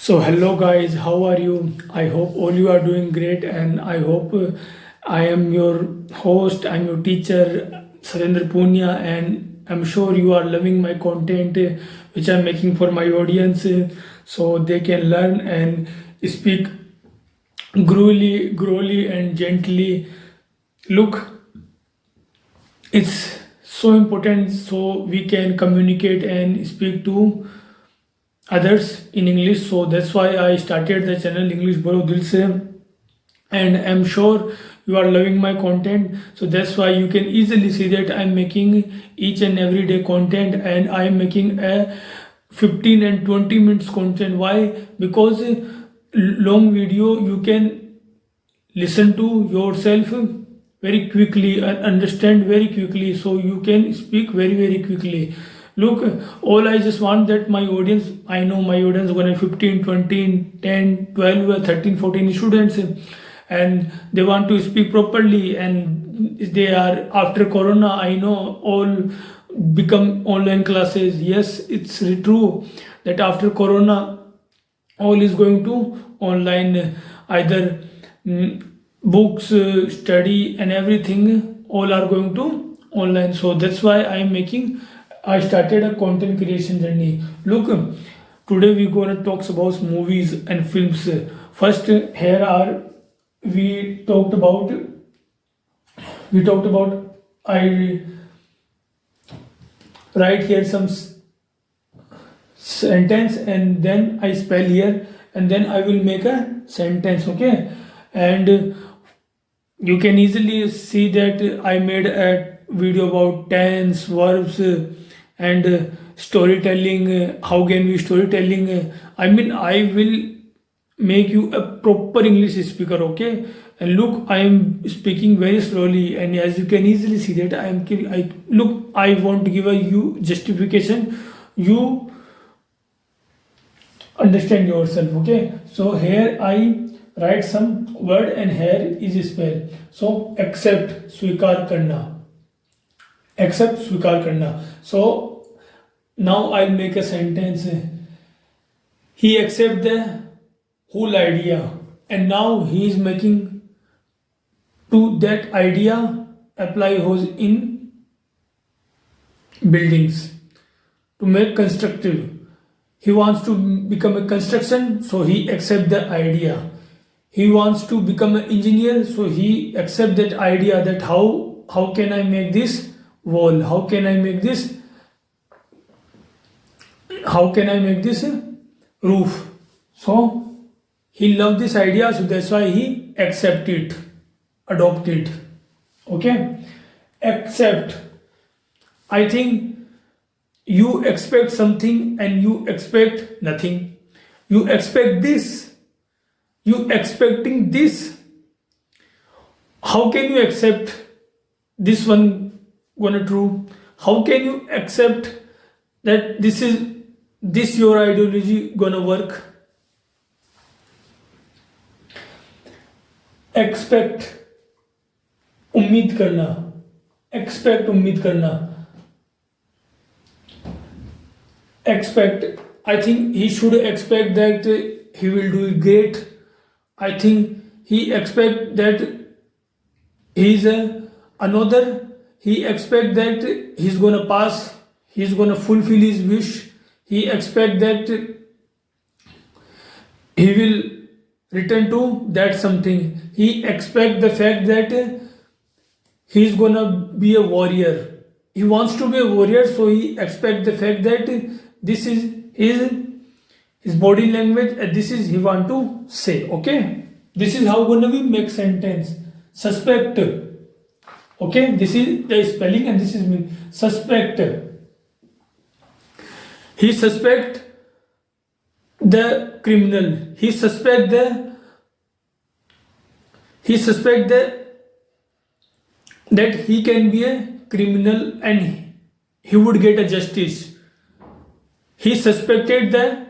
So, hello guys, how are you? I hope all you are doing great, and I hope I am your host, I'm your teacher, Sarendra Punya, and I'm sure you are loving my content which I'm making for my audience so they can learn and speak growly, and gently. Look, it's so important so we can communicate and speak to others in English. So that's why I started the channel English Bolo Dil Se, and I'm sure you are loving my content. So that's why you can easily see that I'm making each and every day content, and I'm making a 15 and 20 minutes content. Why? Because long video you can listen to yourself very quickly and understand very quickly, so you can speak very quickly. Look, all I just want that my audience, I know my audience gonna 15, 20, 10, 12, 13, 14 students, and they want to speak properly, and they are after corona, I know all become online classes. Yes, it's true that after corona all is going to online, either books, study and everything all are going to online. So that's why I started a content creation journey. Look, today we're gonna talk about movies and films. First, here are we talked about I write here some sentence, and then I spell here, and then I will make a sentence, okay? And you can easily see that I made a video about tense, verbs, and storytelling. How can we storytelling? I mean, I will make you a proper English speaker, okay? And look, I am speaking very slowly, and as you can easily see that I want to give a you justification. You understand yourself, okay? So here I write some word, and here is spell. So accept, स्वीकार करना, accept, स्वीकार करना. So now I'll make a sentence. He accept the whole idea, and now he is making to that idea apply hose in buildings to make constructive. He wants to become a construction, so he accept the idea. He wants to become an engineer, so he accept that idea, that how can I make this wall, how can I make this roof. So he loved this idea, so that's why he accept it, adopt it, okay? Accept, I think you expect something and you expect nothing. You expect this, you expecting this. How can you accept this one gonna true? How can you accept that this your ideology gonna work? Expect, उम्मीद करना, expect, उम्मीद करना. Expect, I think he should expect that he will do it great. I think he expect that he is another. He expect that he's gonna pass. He's gonna fulfill his wish. He expect that he will return to that something. He expect the fact that he's gonna be a warrior. He wants to be a warrior, so he expect the fact that this is his body language, and this is he want to say, okay? This is how gonna we make sentence. Suspect, okay? This is the spelling, and this is me. Suspect, he suspect the criminal. He suspect that he can be a criminal and he would get a justice. He suspected the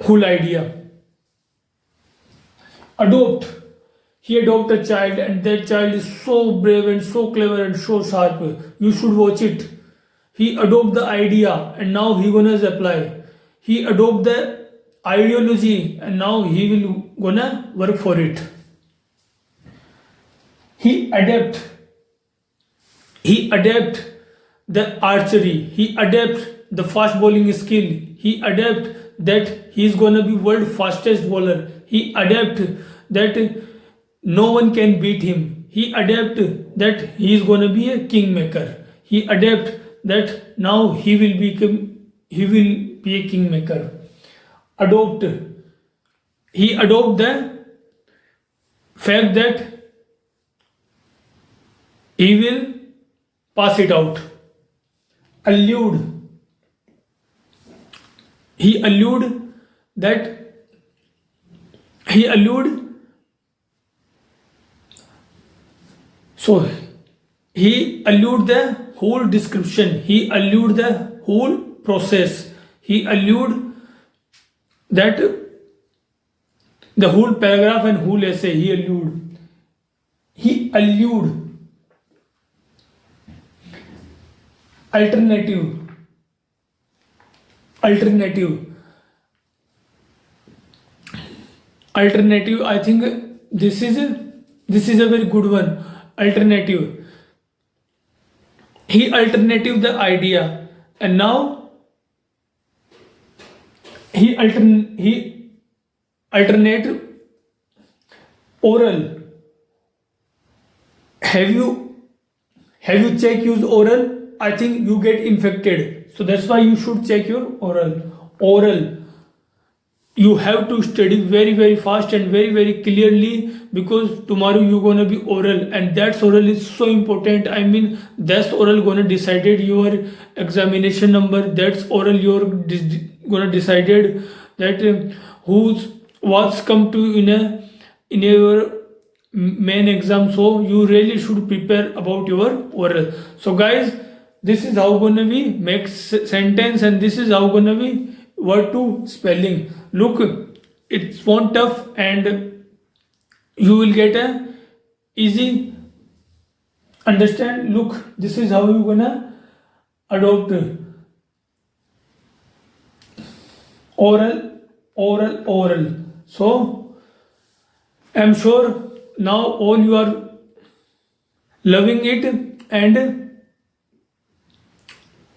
whole idea. Adopt, he adopt a child, and that child is so brave and so clever and so sharp. You should watch it. He adopt the idea, and now he gonna apply. he adopt the ideology and now he will gonna work for it. He adapt he adapt the archery, he adapt the fast bowling skill, he adapt that he is going to be world fastest bowler, he adapt that no one can beat him, he adapt that he is going to be a kingmaker, he adapt that now he will be a kingmaker. Adopt, he adopt the fact that he will pass it out. Allude, he allude that he allude so he allude the whole description, he allude the whole process, he allude that the whole paragraph and whole essay, he allude alternative, I think this is a very good one. Alternative, he alternative the idea, and now he alternate oral. Have you check use oral? I think you get infected, so that's why you should check your oral. You have to study very very fast and very very clearly, because tomorrow you're gonna be oral, and that oral is so important. I mean, that's oral gonna decided your examination number, that's oral you're gonna decided that what's come to in your main exam. So you really should prepare about your oral. So guys, this is how gonna be make sentence, and this is how gonna be word to spelling. Look, it's not tough, and you will get a easy understand. Look, this is how you gonna adopt oral. So I'm sure now all you are loving it, and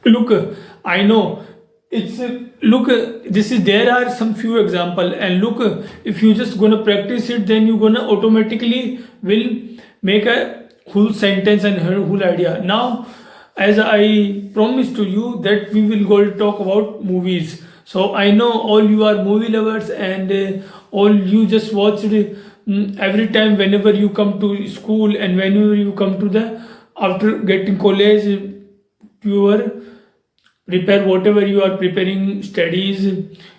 look, I know it's look, this is there are some few example, and look, if you just gonna practice it, then you gonna automatically will make a whole sentence and whole idea. Now, as I promised to you that we will go talk about movies. So I know all you are movie lovers, and all you just watch it every time whenever you come to school, and whenever you come to the after getting college, you are prepare whatever you are preparing studies,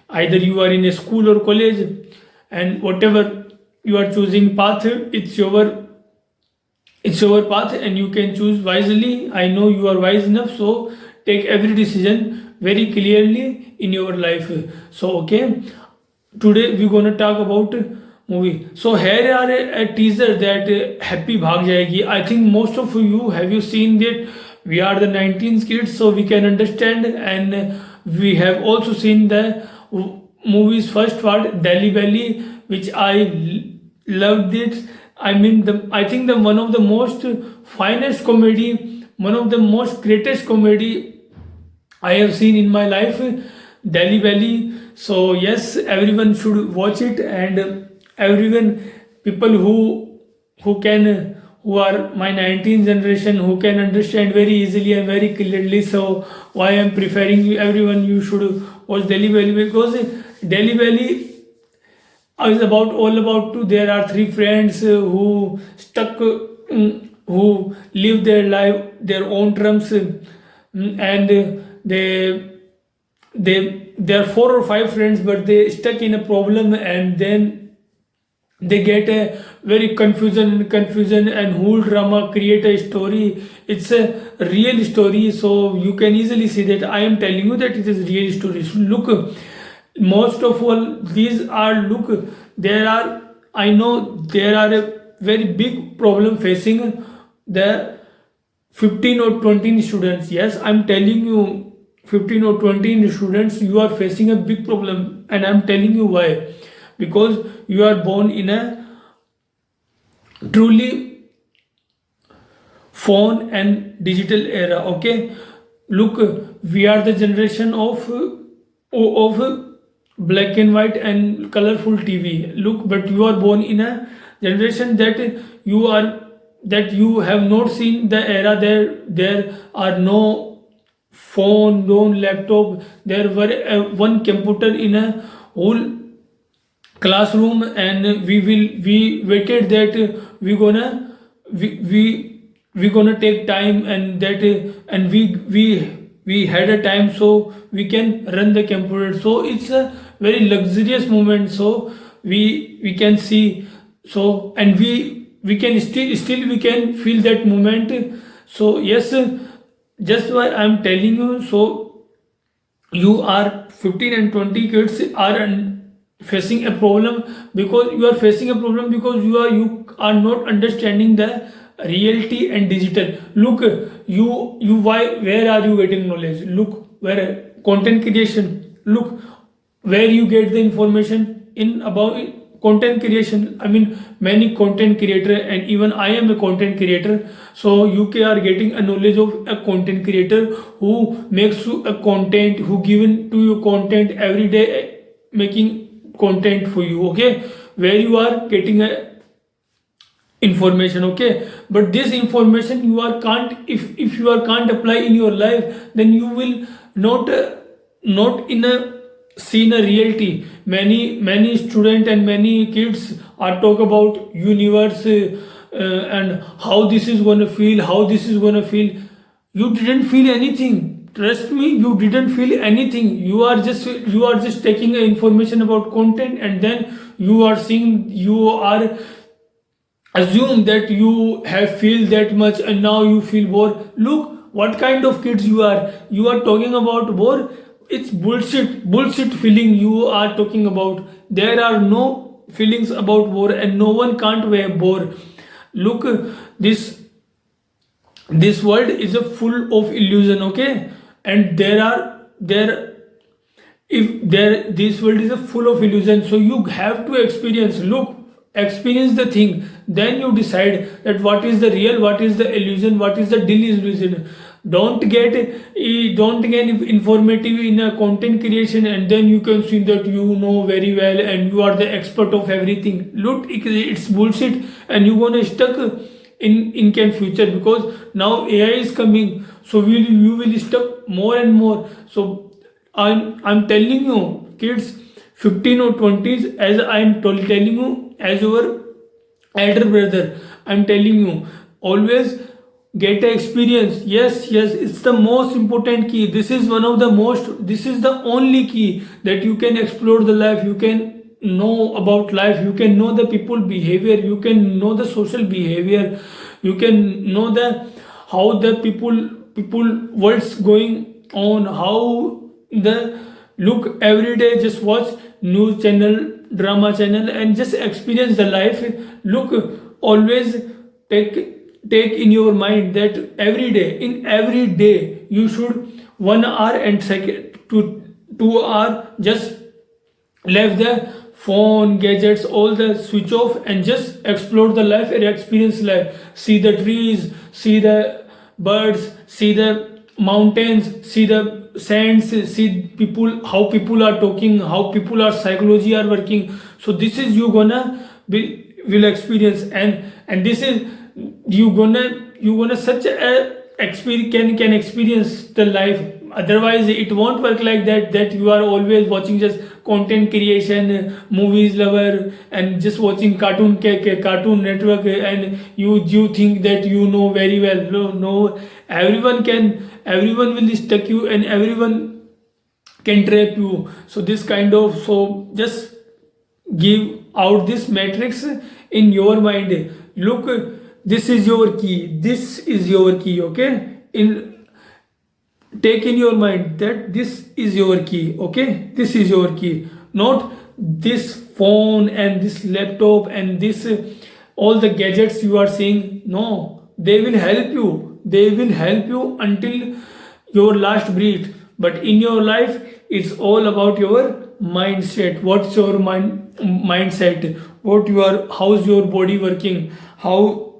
either you are in a school or college, and whatever you are choosing path, it's your path, and you can choose wisely. I know you are wise enough, so take every decision very clearly in your life. So okay, today we're gonna talk about movie. So here are a teaser that Happy Bhag Jayegi. I think most of you have you seen that. We are the 19th kids, so we can understand, and we have also seen the movie's first part, Delhi Belly, which I loved it. I mean, I think the one of the most finest comedy, one of the most greatest comedy I have seen in my life, Delhi Belly. So yes, everyone should watch it, and everyone, people who are my 19th generation, who can understand very easily and very clearly. So why I'm preferring you, everyone, you should watch Delhi Belly, because Delhi Belly is all about two. There are three friends who who live their life their own terms, and there are 4 or 5 friends, but they stuck in a problem, and then they get a very confusion and whole drama create a story. It's a real story, so you can easily see that I am telling you that it is real story. So look, most of all these are, look, I know there are a very big problem facing the 15 or 20 students. Yes, I'm telling you, 15 or 20 students, you are facing a big problem, and I'm telling you why. Because you are born in a truly phone and digital era. Okay, look, we are the generation of black and white and colorful TV. Look, but you are born in a generation that you are that you have not seen the era. There are no phone, no laptop. There were one computer in a whole classroom, and we waited that we gonna take time, and that and we had a time so we can run the computer. So it's a very luxurious moment, so we can see. So and we can still we can feel that moment. So yes, just why I'm telling you. So you are 15 and 20 kids are facing a problem, because you are facing a problem because you are not understanding the reality and digital. Look, you why where are you getting knowledge? Look, where content creation. Look, where you get the information in about content creation. I mean, many content creator, and even I am a content creator. So you are getting a knowledge of a content creator who makes you a content, who given to you content every day, making content for you. Okay, where you are getting a information. Okay, but this information you are can't, if you are can't apply in your life, then you will not not in a seen a reality. Many student and many kids are talk about universe, and how this is going to feel, how this is going to feel. You didn't feel anything, trust me, you didn't feel anything. You are just taking information about content, and then you are seeing, you are assume that you have feel that much, and now you feel bored. Look what kind of kids you are talking about bore. It's bullshit feeling you are talking about. There are no feelings about bore, and no one can't wear bore. Look, this world is a full of illusion. Okay, and there if there this world is a full of illusion, so you have to experience. Look, experience the thing, then you decide that what is the real, what is the illusion, what is the delusion. Don't get informative in a content creation, and then you can see that you know very well and you are the expert of everything. Look, it's bullshit, and you gonna stuck in can future, because now AI is coming, so you will stuck more and more. So I'm telling you, kids, 15 or 20s, as I'm telling you, as your elder brother, I'm telling you, always get a experience. Yes, it's the most important key. This is one of the most, this is the only key that you can explore the life. You can know about life, you can know the people behavior, you can know the social behavior, you can know the how the people what's going on, how the look every day. Just watch news channel, drama channel, and just experience the life. Look, always take in your mind that every day you should 1 hour and second to 2 hour just leave the phone, gadgets, all the switch off, and just explore the life and experience life. See the trees, see the birds, see the mountains, see the sands, see people, how people are talking, how people are psychology are working. So this is you gonna will experience, and this is you gonna such a experience can experience the life. Otherwise it won't work like that you are always watching just content creation, movies lover, and just watching cartoon network, and you think that you know very well. No, everyone will stuck you, and everyone can trap you. So this kind of, so just give out this matrix in your mind. Look, this is your key, this is your key. Okay, in take in your mind that this is your key. Okay, this is your key, not this phone and this laptop and this all the gadgets you are seeing. No, they will help you until your last breath, but in your life it's all about your mindset. What's your mindset? What you are, how's your body working, how's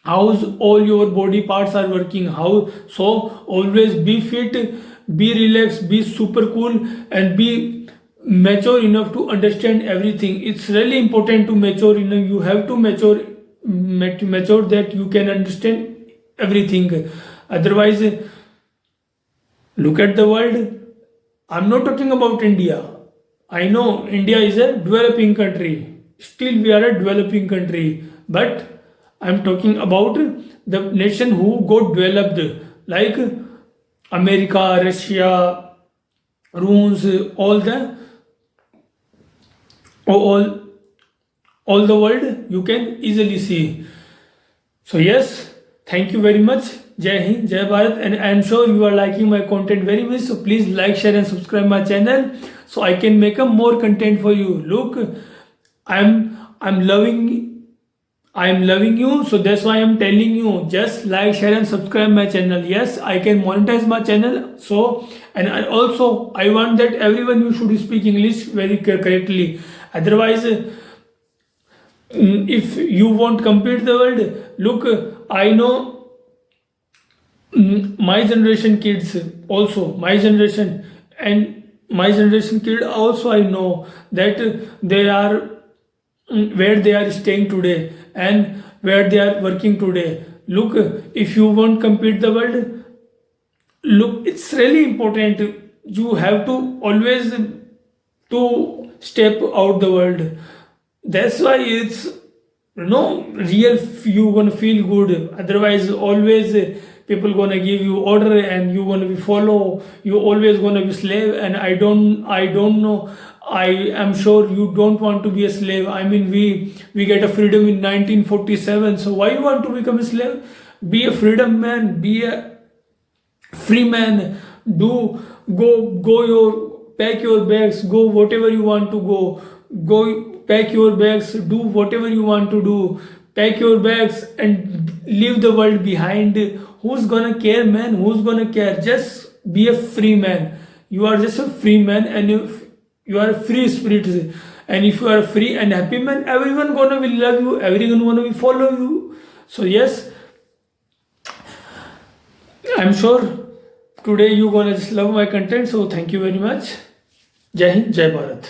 all your body parts are working, how. So always be fit, be relaxed, be super cool, and be mature enough to understand everything. It's really important to mature enough. You have to mature that you can understand everything. Otherwise, look at the world. I'm not talking about India. I know India is a developing country, still we are a developing country, but I'm talking about the nation who got developed, like America, Russia, Runes, all all the world you can easily see. So yes, thank you very much. Jai Hind, Jai Bharat, and I am sure you are liking my content very much. So please like, share, and subscribe my channel so I can make a more content for you. Look, I'm loving you, so that's why I'm telling you. Just like, share, and subscribe my channel. Yes, I can monetize my channel. So, and I want that everyone you should speak English very correctly. Otherwise, if you won't compete the world, look, I know my generation kids also, my generation kid also, I know that they are where they are staying today and where they are working today. Look, if you won't compete the world, look, it's really important. You have to always to step out the world. That's why it's real, you gonna feel good. Otherwise always people gonna give you order and you gonna be follow, you always gonna be slave. And I don't know, I am sure you don't want to be a slave. I mean, we get a freedom in 1947, so why you want to become a slave? Be a freedom man, be a free man. Do go your pack your bags, go whatever you want to go pack your bags, do whatever you want to do, pack your bags and leave the world behind. Who's gonna care, man? Who's gonna care? Just be a free man. You are just a free man, and if you are a free spirit, and if you are a free and happy man, everyone gonna will love you, everyone gonna will follow you. So yes, I'm sure today you gonna just love my content. So thank you very much. Jai Hind, Jai Bharat.